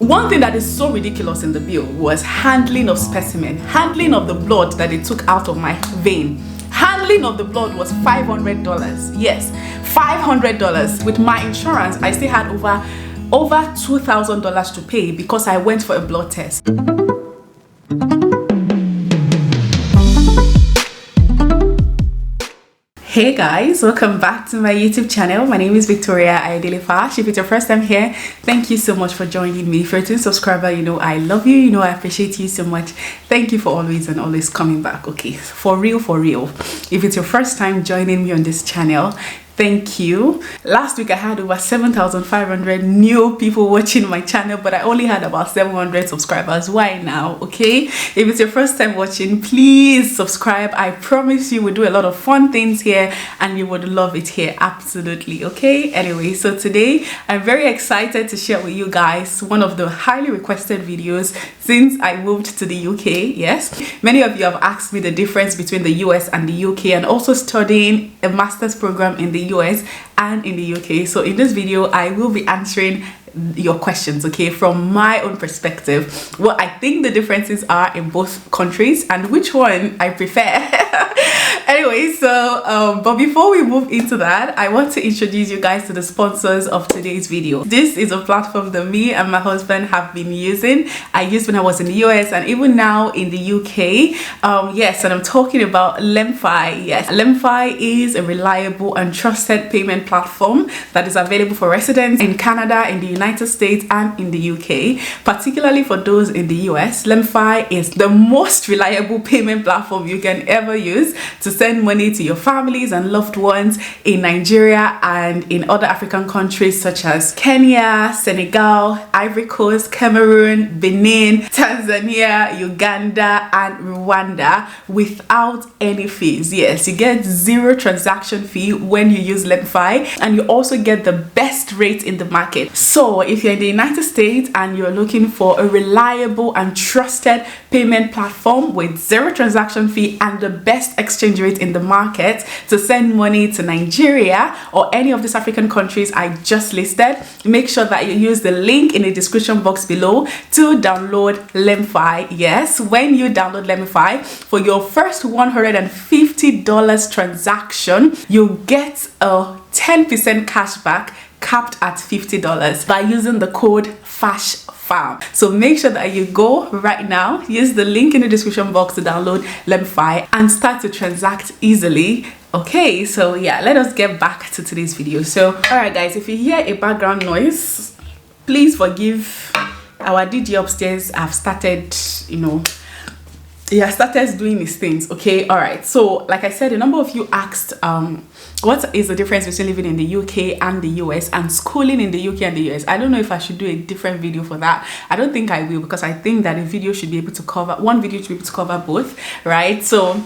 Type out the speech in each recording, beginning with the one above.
One thing that is so ridiculous in the bill was handling of specimen, handling of the blood that they took out of my vein. Handling of the blood was $500. Yes, $500. With my insurance, I still had over $2,000 to pay because I went for a blood test. Hey guys, welcome back to my YouTube channel. My name is Victoria Fash. If it's your first time here, thank you so much for joining me. If you're a new subscriber, you know I love you, you know I appreciate you so much. Thank you for always coming back. Okay, for real. If it's your first time joining me on this channel, thank you. Last week I had over 7,500 new people watching my channel, but I only had about 700 subscribers. Why now? Okay, if it's your first time watching, please subscribe. I promise you we'll do a lot of fun things here and you would love it here. Absolutely. Okay, anyway, so today I'm very excited to share with you guys one of the highly requested videos since I moved to the UK. Yes, many of you have asked me the difference between the US and the UK and also studying a master's program in the US and in the UK. So in this video I will be answering your questions, okay, from my own perspective, what I think the differences are in both countries and which one I prefer. Anyway, so but before we move into that, I want to introduce you guys to the sponsors of today's video. This is a platform that me and my husband have been using. I used when I was in the US and even now in the UK. Yes, and I'm talking about Lemfi. Yes, Lemfi is a reliable and trusted payment platform that is available for residents in Canada, in the United States and in the UK. Particularly for those in the US, Lemfi is the most reliable payment platform you can ever use to send money to your families and loved ones in Nigeria and in other African countries such as Kenya, Senegal, Ivory Coast, Cameroon, Benin, Tanzania, Uganda and Rwanda without any fees. Yes, you get zero transaction fee when you use Lemfi and you also get the best rate in the market. So if you're in the United States and you're looking for a reliable and trusted payment platform with zero transaction fee and the best exchange rate in the market to send money to Nigeria or any of these African countries I just listed, make sure that you use the link in the description box below to download Lemfi. Yes, when you download Lemfi, for your first $150 transaction, you get a 10% cashback capped at $50 by using the code FASHFAM. So make sure that you go right now, use the link in the description box to download Lemfi and start to transact easily. Okay, so yeah, let us get back to today's video. So all right guys, if you hear a background noise, please forgive our DJ upstairs. I've started, started doing these things. Okay, all right, so like I said, a number of you asked what is the difference between living in the UK and the US and schooling in the UK and the US. I don't know if I should do a different video for that. I don't think I will, because I think that a video should be able to cover one video to be able to cover both, right? So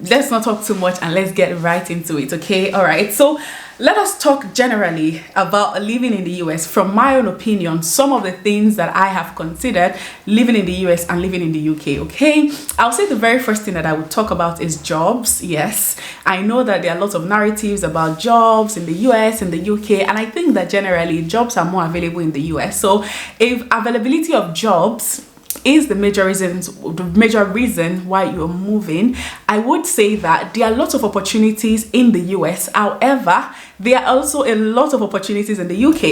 let's not talk too much and let's get right into it. Okay, all right, so let us talk generally about living in the US. From my own opinion, some of the things that I have considered living in the US and living in the UK. Okay, I'll say the very first thing that I would talk about is jobs. Yes, I know that there are lots of narratives about jobs in the US and the UK, and I think that generally jobs are more available in the US. So if availability of jobs is the major reason why you're moving, I would say that there are lots of opportunities in the US. However, there are also a lot of opportunities in the UK.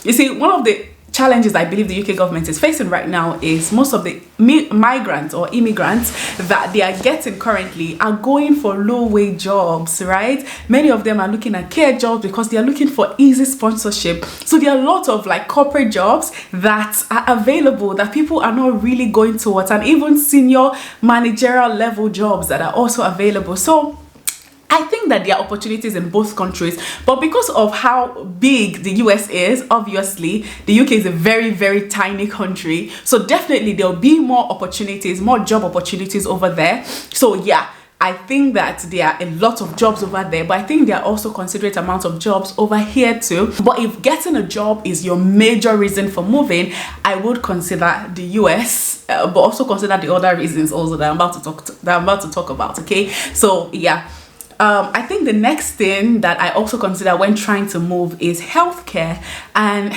You see, one of the challenges I believe the UK government is facing right now is most of the migrants or immigrants that they are getting currently are going for low-wage jobs, right? Many of them are looking at care jobs because they are looking for easy sponsorship. So there are a lot of like corporate jobs that are available that people are not really going towards, and even senior managerial level jobs that are also available. So I think that there are opportunities in both countries, but because of how big the US is, obviously the UK is a very, very tiny country. So definitely there'll be more opportunities, more job opportunities over there. So yeah, I think that there are a lot of jobs over there, but I think there are also considerate amounts of jobs over here too. But if getting a job is your major reason for moving, I would consider the US, but also consider the other reasons also that I'm about to talk about. Okay, so yeah. I think the next thing that I also consider when trying to move is healthcare. And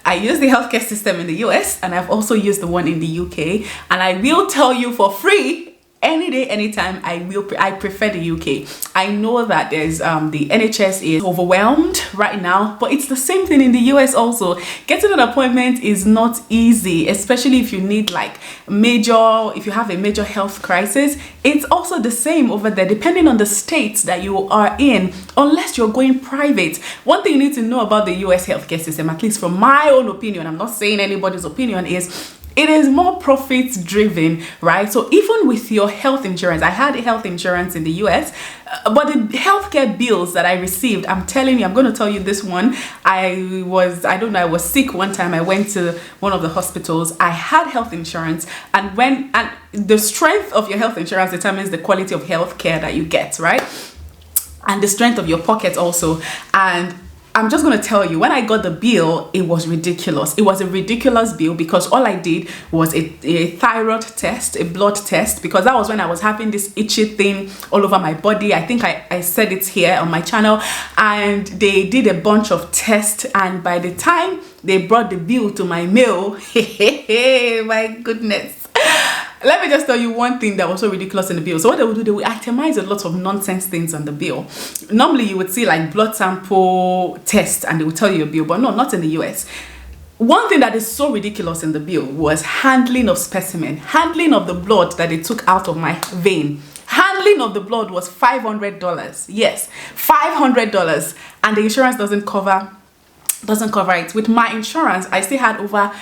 I use the healthcare system in the US, and I've also used the one in the UK. And I will tell you for free, any day, anytime, I prefer the UK. I know that there's the NHS is overwhelmed right now, but it's the same thing in the US also. Getting an appointment is not easy, especially if you need like if you have a major health crisis. It's also the same over there, depending on the state that you are in, unless you're going private. One thing you need to know about the US healthcare system, at least from my own opinion, I'm not saying anybody's opinion, is it is more profit driven, right? So even with your health insurance, I had health insurance in the US, but the healthcare bills that I received, I'm telling you, I'm going to tell you this one. I was sick one time. I went to one of the hospitals. I had health insurance, and the strength of your health insurance determines the quality of healthcare that you get, right? And the strength of your pocket also. And I'm just going to tell you, when I got the bill, it was ridiculous. It was a ridiculous bill because all I did was a thyroid test, a blood test, because that was when I was having this itchy thing all over my body. I think I said it here on my channel, and they did a bunch of tests, and by the time they brought the bill to my mail, my goodness. Let me just tell you one thing that was so ridiculous in the bill. So what they would do, they would itemize a lot of nonsense things on the bill. Normally you would see like blood sample test and they would tell you a bill, but no, not in the US. One thing that is so ridiculous in the bill was handling of specimen, handling of the blood that they took out of my vein. Handling of the blood was $500. Yes, $500, and the insurance doesn't cover it. With my insurance, I still had over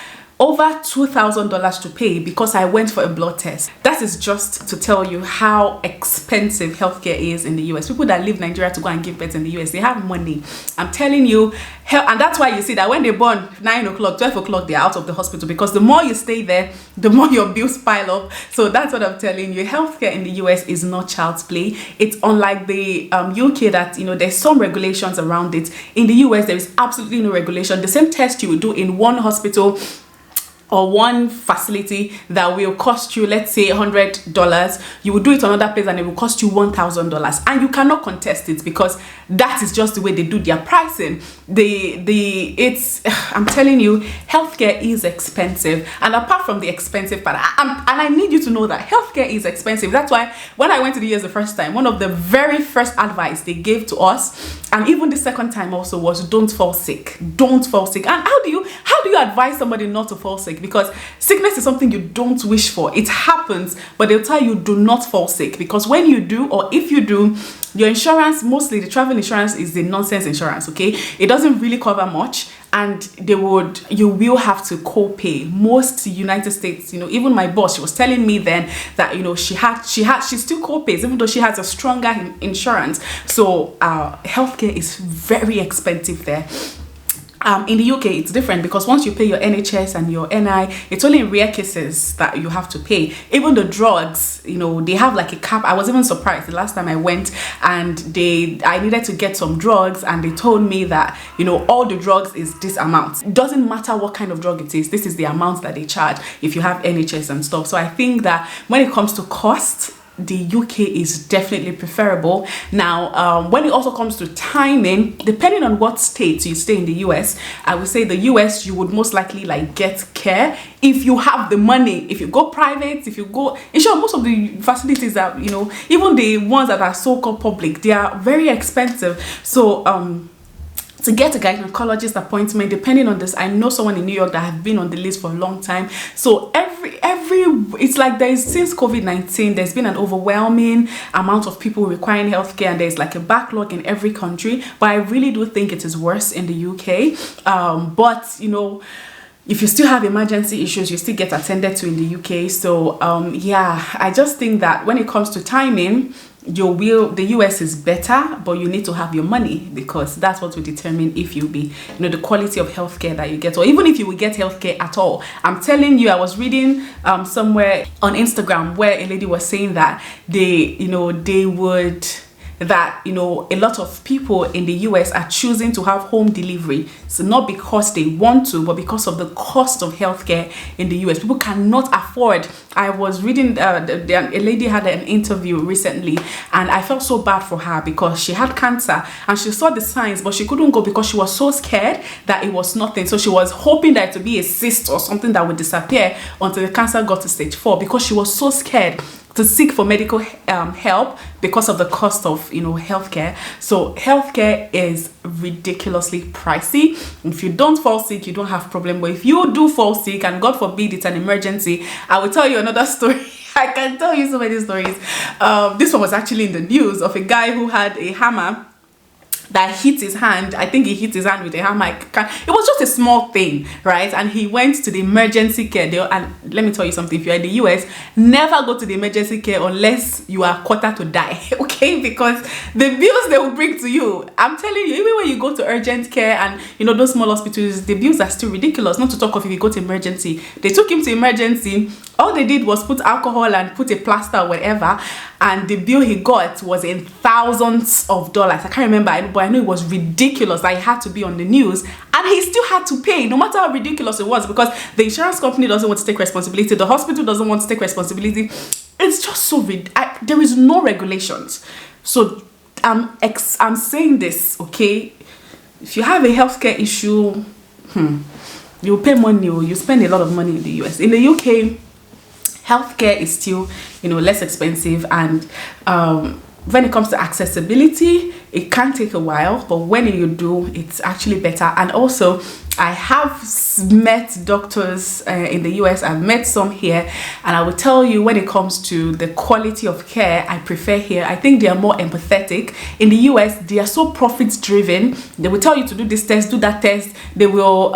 $2,000 to pay because I went for a blood test. That is just to tell you how expensive healthcare is in the US. People that leave Nigeria to go and give birth in the US, they have money. I'm telling you, and that's why you see that when they born 9 o'clock, 12 o'clock, they're out of the hospital, because the more you stay there, the more your bills pile up. So that's what I'm telling you. Healthcare in the US is not child's play. It's unlike the UK that, there's some regulations around it. In the US, there is absolutely no regulation. The same test you would do in one hospital or one facility that will cost you, let's say $100, you will do it another place and it will cost you $1,000, and you cannot contest it because that is just the way they do their pricing. I'm telling you, healthcare is expensive, and apart from the expensive part, I need you to know that healthcare is expensive. That's why when I went to the US the first time, one of the very first advice they gave to us, and even the second time also, was don't fall sick. Don't fall sick. And how do you advise somebody not to fall sick? Because sickness is something you don't wish for. It happens, but they'll tell you do not fall sick, because when you do, or if you do, your insurance, mostly the travel insurance, is the nonsense insurance, okay? It doesn't really cover much, and you will have to co-pay. Most United States, even my boss, she was telling me then that she still co-pays even though she has a stronger insurance. So healthcare is very expensive there. In the UK, it's different, because once you pay your NHS and your NI, it's only in rare cases that you have to pay. Even the drugs, they have like a cap. I was even surprised the last time I went, and I needed to get some drugs, and they told me that, all the drugs is this amount. It doesn't matter what kind of drug it is. This is the amount that they charge if you have NHS and stuff. So I think that when it comes to cost, the UK is definitely preferable. Now, when it also comes to timing, depending on what state you stay in the US, I would say the US, you would most likely get care if you have the money. If you go private, if you go, in short, most of the facilities that, even the ones that are so-called public, they are very expensive. So, to get a gynecologist appointment, depending on this, I know someone in New York that have been on the list for a long time. So it's like since COVID-19, there's been an overwhelming amount of people requiring healthcare, and there's like a backlog in every country. But I really do think it is worse in the UK. But if you still have emergency issues, you still get attended to in the UK. So yeah, I just think that when it comes to timing, the US is better, but you need to have your money, because that's what will determine if you'll be, the quality of healthcare that you get, or even if you will get healthcare at all. I'm telling you, I was reading somewhere on Instagram where a lady was saying that they that, you know, a lot of people in the US are choosing to have home delivery. So not because they want to, but because of the cost of healthcare in the US. People cannot afford. I was reading, a lady had an interview recently, and I felt so bad for her because she had cancer and she saw the signs, but she couldn't go because she was so scared that it was nothing. So she was hoping that it would be a cyst or something that would disappear until the cancer got to stage 4, because she was so scared to seek for medical help because of the cost of, you know, healthcare. So healthcare is ridiculously pricey. If you don't fall sick, you don't have problem. But if you do fall sick, and God forbid it's an emergency, I will tell you another story. I can tell you so many stories. This one was actually in the news, of a guy who had a hammer that hit his hand. I think he hit his hand with a hammer. It was just a small thing, right? And he went to the emergency care. And let me tell you something, if you're in the US, never go to the emergency care unless you are quarter to die, okay? Because the bills they will bring to you, I'm telling you, even when you go to urgent care and, you know, those small hospitals, the bills are still ridiculous, not to talk of if you go to emergency. They took him to emergency. All they did was put alcohol and put a plaster or whatever, and the bill he got was in thousands of dollars. I can't remember, but I know it was ridiculous that he had to be on the news, and he still had to pay, no matter how ridiculous it was, because the insurance company doesn't want to take responsibility, the hospital doesn't want to take responsibility. It's just so there is no regulations. So I'm saying this, okay? If you have a healthcare issue, you pay money, you spend a lot of money in the US. In the UK, healthcare is still, you know, less expensive, and when it comes to accessibility, it can take a while, but when you do, it's actually better. And also, I have met doctors in the US, I've met some here, and I will tell you, when it comes to the quality of care, I prefer here. I think they are more empathetic. In the US, they are so profit driven. They will tell you to do this test, do that test. They will,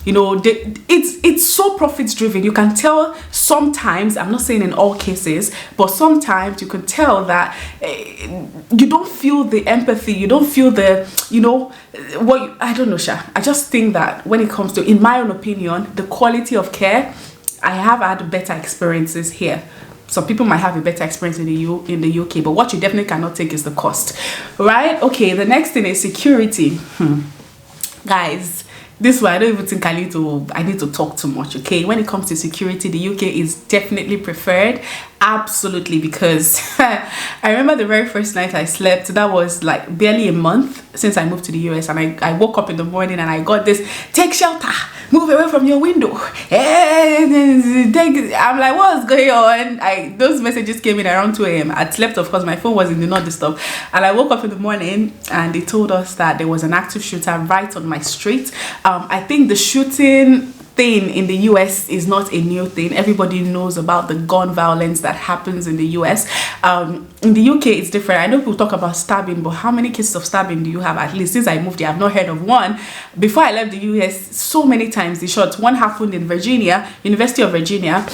you know, it's so profit driven. You can tell sometimes, I'm not saying in all cases, but sometimes you can tell that you don't feel the empathy, you don't feel the, you know, I don't know, Sha. I just think that when it comes to, in my own opinion, the quality of care, I have had better experiences here. Some people might have a better experience in the UK, but what you definitely cannot take is the cost, right? Okay, the next thing is security. Guys, this one I don't even think I need to talk too much, okay? When it comes to security, the UK is definitely preferred, absolutely, because I remember the very first night I slept, that was like barely a month since I moved to the US, and I woke up in the morning and I got this, take shelter, move away from your window, I'm like, what's going on? Those messages came in around 2 a.m. I'd slept, of course, my phone was in the not disturb, and I woke up in the morning and they told us that there was an active shooter right on my street. I think the shooting thing in the US is not a new thing. Everybody knows about the gun violence that happens in the US. In the UK, it's different. I know people talk about stabbing, but how many cases of stabbing do you have? At least since I moved here, I've not heard of one. Before I left the US, so many times they shot. One happened in Virginia, University of Virginia,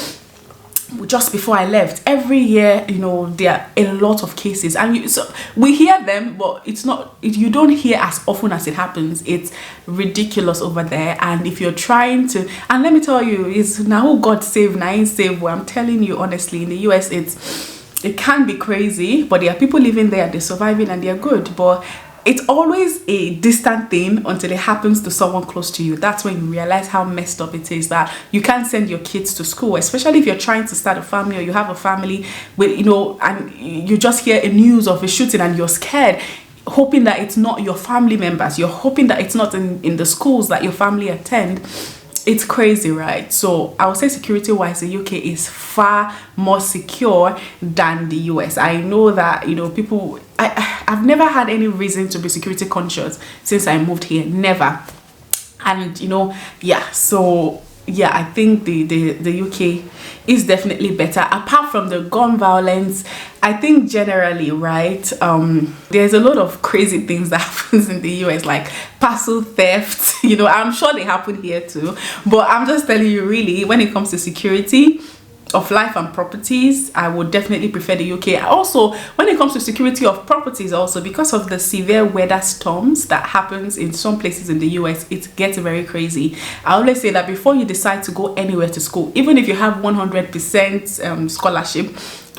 just before I left. Every year, you know, there are a lot of cases, and so we hear them, but it's not, you don't hear as often as it happens. It's ridiculous over there. And if you're trying to, and let me tell you, it's now who God save, now ain't save. Well, I'm telling you honestly, in the US, it can be crazy, but there are people living there, they're surviving and they're good. But it's always a distant thing until it happens to someone close to you. That's when you realize how messed up it is, that you can't send your kids to school, especially if you're trying to start a family, or you have a family with, you know, and you just hear a news of a shooting and you're scared, hoping that it's not your family members. You're hoping that it's not in the schools that your family attend. It's crazy, right? So I would say security wise, the UK is far more secure than the US. I know that, you know, people, I've never had any reason to be security conscious since I moved here, never. And, you know, yeah, so yeah, I think the UK is definitely better. Apart from the gun violence, I think generally, right, there's a lot of crazy things that happens in the US, like parcel theft. You know, I'm sure they happen here too, but I'm just telling you, really, when it comes to security of life and properties, I would definitely prefer the UK. Also, when it comes to security of properties, also because of the severe weather storms that happens in some places in the US, it gets very crazy. I always say that before you decide to go anywhere to school, even if you have 100% scholarship,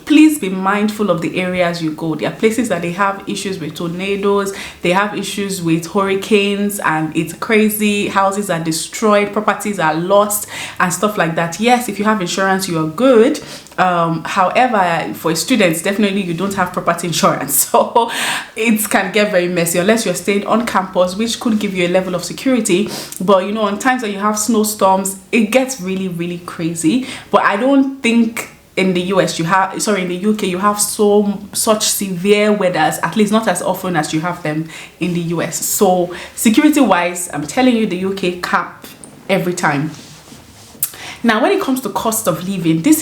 please be mindful of the areas you go. There are places that they have issues with tornadoes, they have issues with hurricanes, and it's crazy. Houses are destroyed, properties are lost, and stuff like that. Yes, if you have insurance, you are good. However, for students, definitely you don't have property insurance, so it can get very messy unless you're staying on campus, which could give you a level of security. But you know, on times when you have snowstorms, it gets really crazy. But I don't think in the US in the UK you have such severe weathers, at least not as often as you have them in the US. So security wise, I'm telling you, the UK cap every time. Now, when it comes to cost of living, this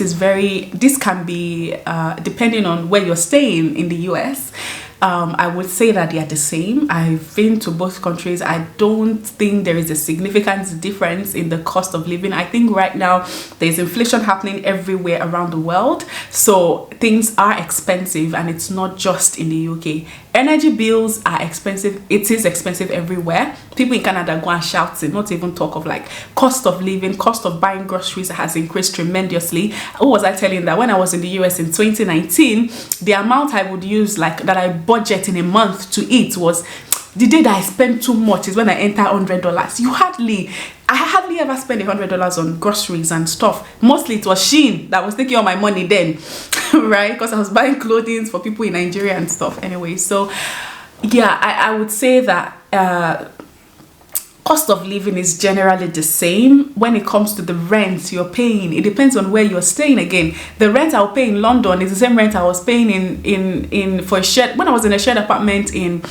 can be depending on where you're staying in the US. I would say that they are the same. I've been to both countries. I don't think there is a significant difference in the cost of living. I think right now there's inflation happening everywhere around the world, so things are expensive, and it's not just in the UK. Energy bills are expensive. It is expensive everywhere. People in Canada go and shout it, not even talk of like cost of living. Cost of buying groceries has increased tremendously. Who was I telling that when I was in the US in 2019, the amount I would use, like that I budget in a month to eat, was the day that I spend too much is when I enter $100. I hardly ever spend $100 on groceries and stuff. Mostly it was Shein that was taking all my money then, right? Because I was buying clothing for people in Nigeria and stuff. Anyway, so yeah, I would say that cost of living is generally the same. When it comes to the rent you're paying, it depends on where you're staying. Again, the rent I'll pay in London is the same rent I was paying in for a shared, when I was in a shared apartment in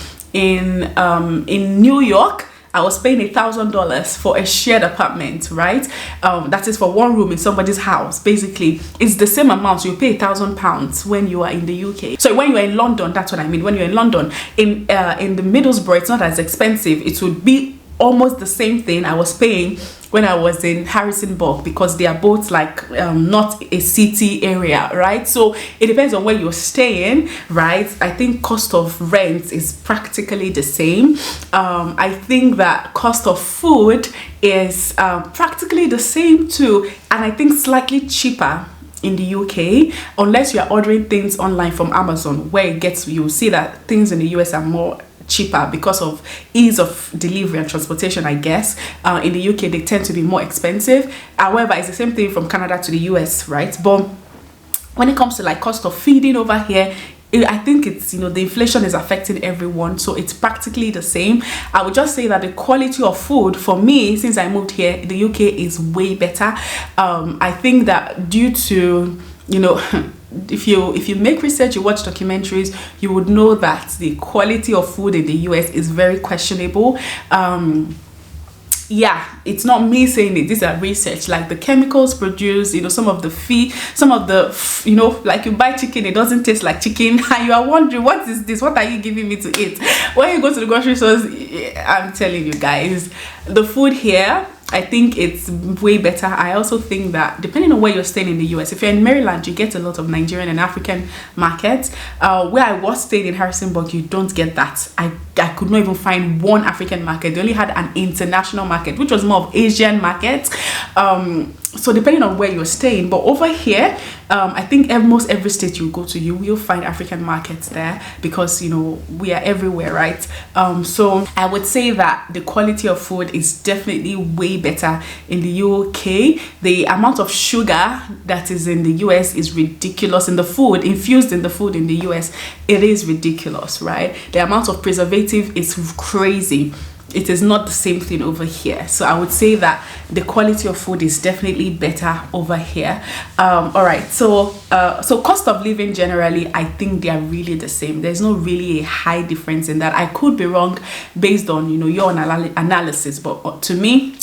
New York. I was paying $1,000 for a shared apartment, right? That is for one room in somebody's house. Basically, it's the same amount. You pay £1,000 when you are in the UK. So when you are in London, that's what I mean. When you're in London, in the Middlesbrough, it's not as expensive. It would be almost the same thing I was paying when I was in Harrisonburg, because they are both like not a city area, right? So it depends on where you're staying, right? I think cost of rent is practically the same. I think that cost of food is practically the same too, and I think slightly cheaper in the UK, unless you're ordering things online from Amazon, where you'll see that things in the US are more cheaper because of ease of delivery and transportation, I guess. In the UK they tend to be more expensive. However, it's the same thing from Canada to the US, right? But when it comes to like cost of feeding over here, I think it's, you know, the inflation is affecting everyone, so it's practically the same. I would just say that the quality of food for me, since I moved here, the UK is way better. I think that due to, you know, if you make research, you watch documentaries, you would know that the quality of food in the US is very questionable. Yeah, it's not me saying it, these are research. Like the chemicals produced, you know, some of the you know, like you buy chicken, it doesn't taste like chicken, and you are wondering, what is this, what are you giving me to eat? When you go to the grocery stores, I'm telling you guys, the food here, I think it's way better. I also think that depending on where you're staying in the US, if you're in Maryland, you get a lot of Nigerian and African markets. Where I was staying in Harrisonburg, you don't get that. I could not even find one African market. They only had an international market, which was more of Asian markets. So depending on where you're staying, but over here, I think almost every state you go to, you will find African markets there, because, you know, we are everywhere, right? So I would say that the quality of food is definitely way better in the UK. The amount of sugar that is in the US is ridiculous. In the food, infused in the food in the US, it is ridiculous, right? The amount of preservative is crazy. It is not the same thing over here. So I would say that the quality of food is definitely better over here. All right, so cost of living generally, I think they are really the same. There's no really a high difference in that. I could be wrong based on, you know, your analysis, but to me,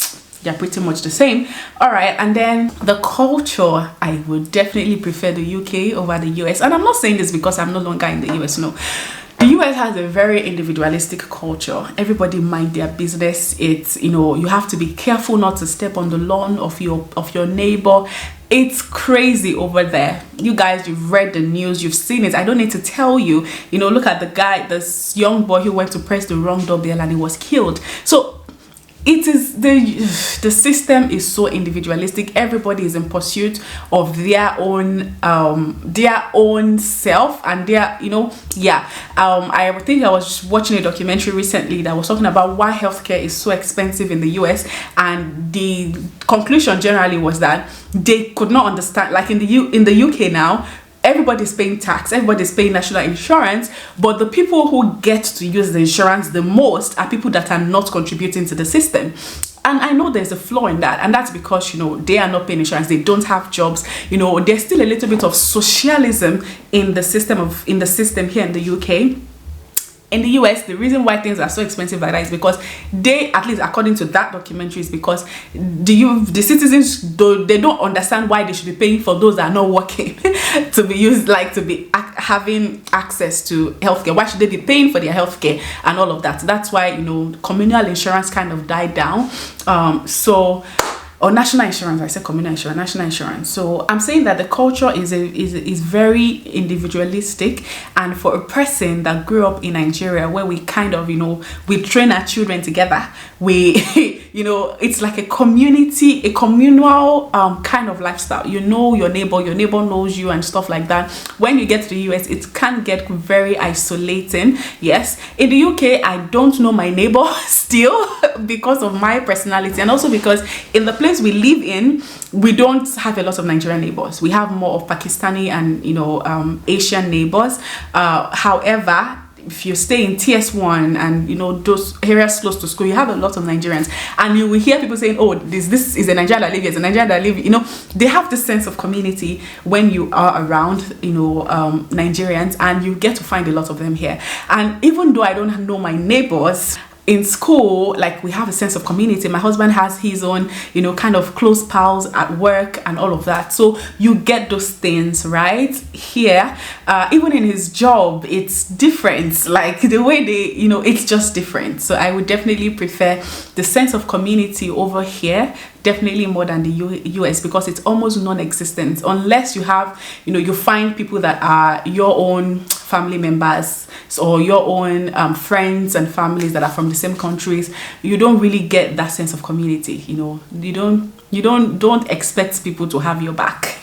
they're pretty much the same. All right, and then the culture, I would definitely prefer the UK over the US. And I'm not saying this because I'm no longer in the US, no. The US has a very individualistic culture. Everybody mind their business. It's, you know, you have to be careful not to step on the lawn of your neighbor. It's crazy over there. You guys, you've read the news, you've seen it. I don't need to tell you. You know, look at the guy, this young boy who went to press the wrong doorbell and he was killed. So it is the system is so individualistic. Everybody is in pursuit of their own self and their, you know, I think I was watching a documentary recently that was talking about why healthcare is so expensive in the US, and the conclusion generally was that they could not understand, like in the UK now, everybody's paying tax, everybody's paying national insurance, but the people who get to use the insurance the most are people that are not contributing to the system. And I know there's a flaw in that, and that's because, you know, they are not paying insurance, they don't have jobs, you know, there's still a little bit of socialism in the system here in the UK. In the US, the reason why things are so expensive like that is because they, at least according to that documentary, is because the citizens, they don't understand why they should be paying for those that are not working to be used, like to be having access to healthcare. Why should they be paying for their healthcare and all of that? So that's why, you know, communal insurance kind of died down. Or national insurance, I said communal insurance, national insurance. So I'm saying that the culture is very individualistic, and for a person that grew up in Nigeria, where we kind of, you know, we train our children together, we you know, it's like a community, a communal kind of lifestyle. You know your neighbor knows you and stuff like that. When you get to the US, it can get very isolating. Yes, in the UK, I don't know my neighbor still because of my personality, and also because in the place we live in, we don't have a lot of Nigerian neighbors. We have more of Pakistani and, you know, Asian neighbors. However, if you stay in TS1 and, you know, those areas close to school, you have a lot of Nigerians, and you will hear people saying, oh, this is a Nigerian that live here, it's a Nigerian that live here. You know, they have this sense of community when you are around, you know, Nigerians, and you get to find a lot of them here. And even though I don't know my neighbors, in school, like, we have a sense of community. My husband has his own, you know, kind of close pals at work and all of that. So you get those things right here. Even in his job, it's different. Like, the way they, you know, it's just different. So I would definitely prefer the sense of community over here, definitely more than the US, because it's almost non-existent unless you have, you know, you find people that are your own family members or your own friends and families that are from the same countries. You don't really get that sense of community. You know, you don't expect people to have your back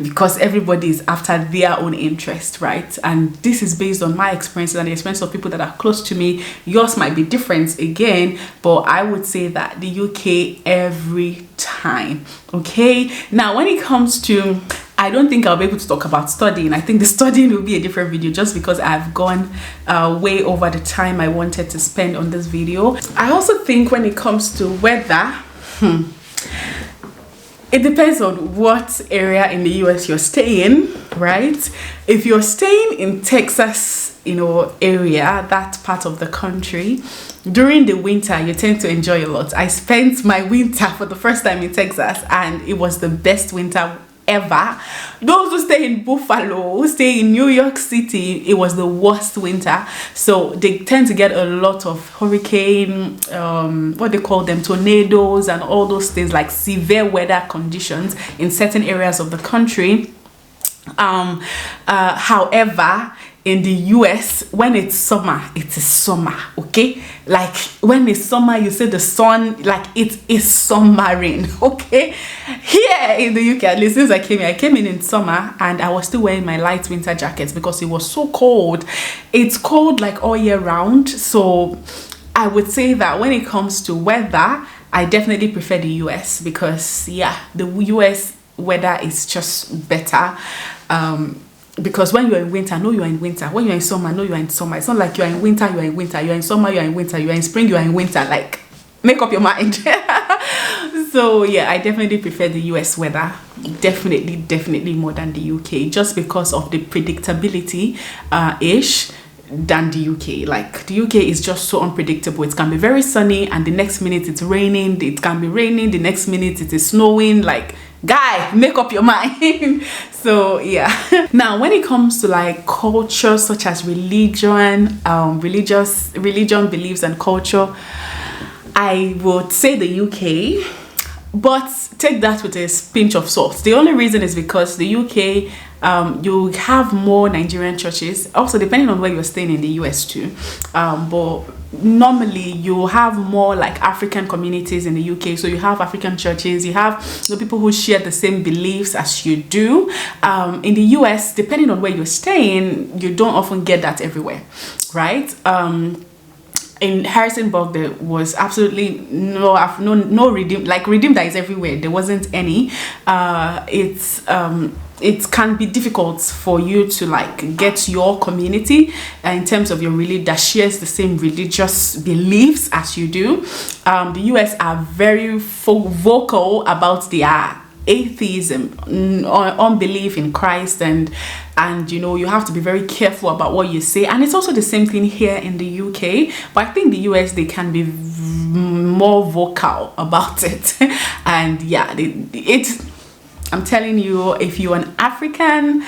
because everybody is after their own interest, right? And this is based on my experiences and the experience of people that are close to me. Yours might be different again, but I would say that the UK every time. Okay, now when it comes to, I don't think I'll be able to talk about studying. I think the studying will be a different video just because I've gone way over the time I wanted to spend on this video. I also think when it comes to weather, it depends on what area in the US you're staying, right? If you're staying in Texas, you know, area, that part of the country, during the winter you tend to enjoy a lot. I spent my winter for the first time in Texas, and it was the best winter ever. Those who stay in Buffalo, who stay in New York City, it was the worst winter. So they tend to get a lot of hurricane, what they call them, tornadoes and all those things, like severe weather conditions in certain areas of the country. However, in the US, when it's summer, it is summer, okay? Like, when it's summer, you see the sun, like, it is summering, okay? Here in the UK, at least since I came in summer, and I was still wearing my light winter jackets because it was so cold. It's cold like all year round. So I would say that when it comes to weather, I definitely prefer the US because, yeah, the US weather is just better. Because when you're in winter, know you're in winter. When you're in summer, know you're in summer. It's not like you're in winter, you're in winter. You're in summer, you're in winter. You're in spring, you're in winter. Like, make up your mind. So yeah, I definitely prefer the US weather. Definitely more than the UK, just because of the predictability ish than the UK. Like, the UK is just so unpredictable. It can be very sunny and the next minute it's raining. It can be raining, the next minute it is snowing. Like, guy, make up your mind. So yeah. Now when it comes to like culture such as religion, religion beliefs and culture, I would say the UK, but take that with a pinch of salt. The only reason is because the UK, you have more Nigerian churches, also depending on where you're staying in the US too, but normally you have more like African communities in the UK. So you have African churches, you have people who share the same beliefs as you do. In the US, depending on where you're staying, you don't often get that everywhere, right? In Harrisonburg, there was absolutely no redeem, like redeem that is everywhere. There wasn't any. It can be difficult for you to like get your community in terms of your religion that shares the same religious beliefs as you do. The US are very vocal about their atheism, unbelief in Christ, and you have to be very careful about what you say. And it's also the same thing here in the UK, but I think the US, they can be more vocal about it. And yeah, I'm telling you, if you're an African,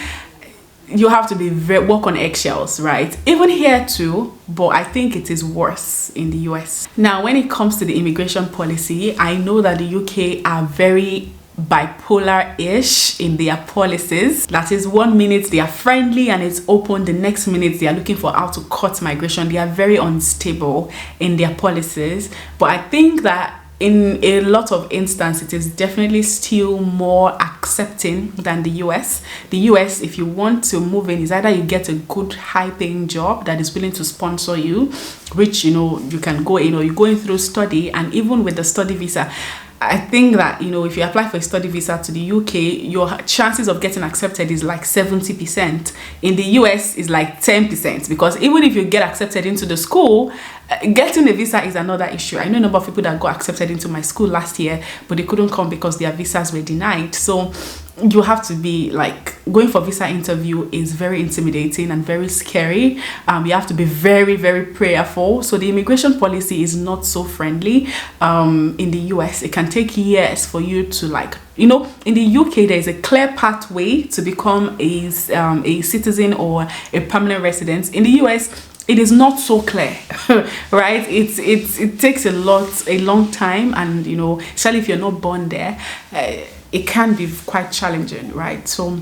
you have to be walk on eggshells, right? Even here too, but I think it is worse in the US. Now, when it comes to the immigration policy, I know that the UK are very bipolar-ish in their policies. That is, 1 minute they are friendly and it's open, the next minute they are looking for how to cut migration. They are very unstable in their policies. But I think that in a lot of instances, it is definitely still more accepting than the US. The US, if you want to move in, is either you get a good high-paying job that is willing to sponsor you, which you can go, you're going through study, and even with the study visa, I think that if you apply for a study visa to the UK, your chances of getting accepted is like 70%. In the US is like 10%, because even if you get accepted into the school, getting a visa is another issue. I know a number of people that got accepted into my school last year, but they couldn't come because their visas were denied. So you have to be like, going for visa interview is very intimidating and very scary. You have to be very, very prayerful. So the immigration policy is not so friendly. In the US, it can take years for you to like, in the UK, there is a clear pathway to become a citizen or a permanent resident. In the US, it is not so clear, right? It takes a long time, and especially if you're not born there, it can be quite challenging, right? So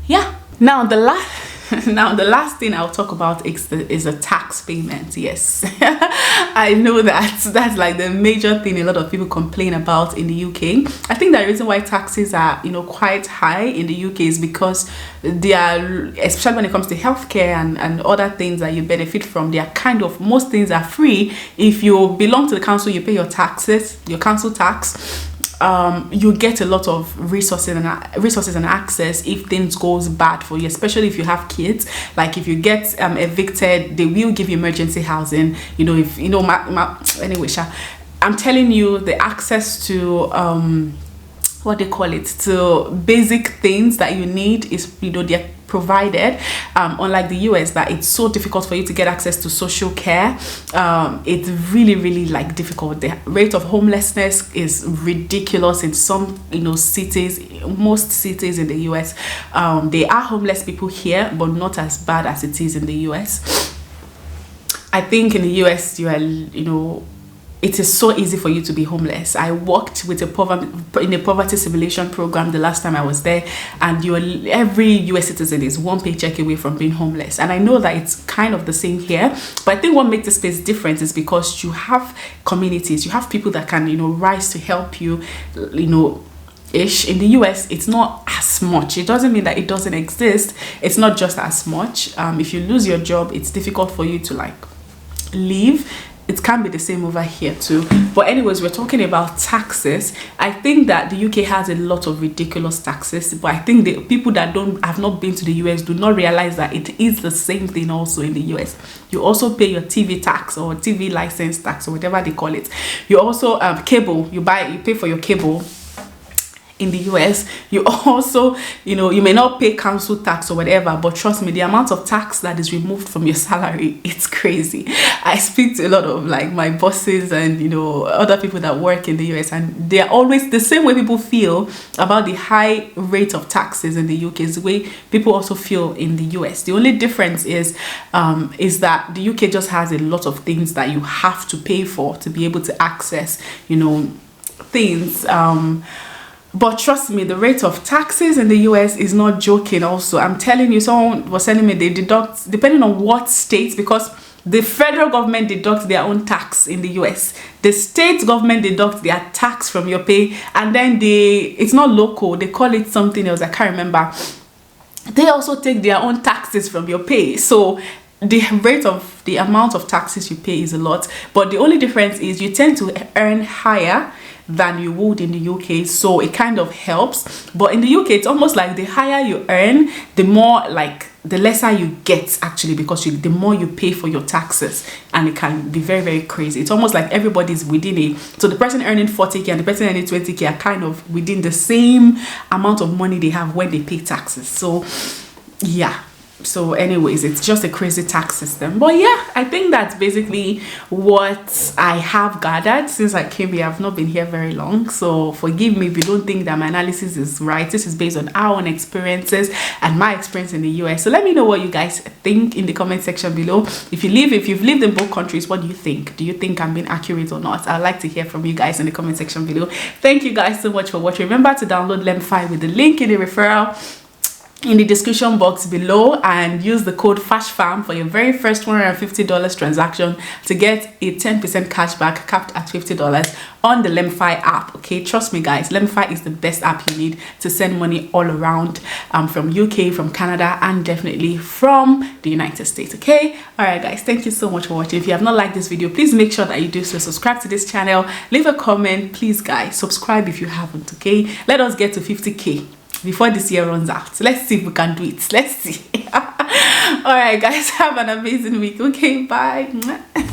yeah. Now the last thing I'll talk about is a tax payment. Yes, I know that's like the major thing a lot of people complain about in the UK. I think the reason why taxes are quite high in the UK is because they are, especially when it comes to healthcare and other things that you benefit from, they are kind of, most things are free. If you belong to the council, you pay your taxes, your council tax. You get a lot of resources and access if things goes bad for you, especially if you have kids. Like if you get evicted, they will give you emergency housing. Anyway, I'm telling you, the access to what they call it, to basic things that you need is they're provided. Unlike the US, that it's so difficult for you to get access to social care. It's really like difficult. The rate of homelessness is ridiculous in some cities. Most cities in the US, there are homeless people here, but not as bad as it is in the US. I think in the US, you are it is so easy for you to be homeless. I worked with in a poverty simulation program the last time I was there, and every US citizen is one paycheck away from being homeless. And I know that it's kind of the same here, but I think what makes the space different is because you have communities, you have people that can rise to help you. Ish. In the US, it's not as much. It doesn't mean that it doesn't exist. It's not just as much. If you lose your job, it's difficult for you to like leave. It can be the same over here too. But anyways, we're talking about taxes. I think that the UK has a lot of ridiculous taxes, but I think the people that have not been to the US do not realize that it is the same thing also in the US. You also pay your TV tax or TV license tax or whatever they call it. You also cable. You pay for your cable. In the US, you also, you may not pay council tax or whatever, but trust me, the amount of tax that is removed from your salary, it's crazy. I speak to a lot of like my bosses and other people that work in the US, and they're always the same way people feel about the high rate of taxes in the UK is the way people also feel in the US. The only difference is that the UK just has a lot of things that you have to pay for to be able to access, things. But trust me, the rate of taxes in the US is not joking also. I'm telling you, someone was telling me they deduct, depending on what states, because The federal government deducts their own tax in the US. The state government deducts their tax from your pay, and then it's not local, they call it something else, I can't remember. They also take their own taxes from your pay. So the rate of the amount of taxes you pay is a lot, but the only difference is you tend to earn higher than you would in the UK, so it kind of helps. But in the UK, it's almost like the higher you earn, the more, like, the lesser you get, actually, because the more you pay for your taxes, and it can be very, very crazy. It's almost like everybody's within it. So the person earning 40k and the person earning 20k are kind of within the same amount of money they have when they pay taxes. So yeah. So anyways, it's just a crazy tax system. But yeah, I think that's basically what I have gathered since I came here. I've not been here very long, so forgive me if you don't think that my analysis is right. This is based on our own experiences and my experience in the US. So let me know what you guys think in the comment section below. If you've lived in both countries, what do you think? Do you think I'm being accurate or not? I'd like to hear from you guys in the comment section below. Thank you guys so much for watching. Remember to download LEM5 with the link in the referral in the description box below, and use the code FASHFAM for your very first $150 transaction to get a 10% cashback capped at $50 on the LEM5 app. Okay, trust me guys, LEM5 is the best app you need to send money all around, from UK, from Canada, and definitely from the United States. Okay, all right guys, thank you so much for watching. If you have not liked this video, please make sure that you do so. Subscribe to this channel, leave a comment, please guys, subscribe if you haven't. Okay, let us get to 50k before this year runs out. Let's see if we can do it. Let's see. All right guys, have an amazing week. Okay, bye.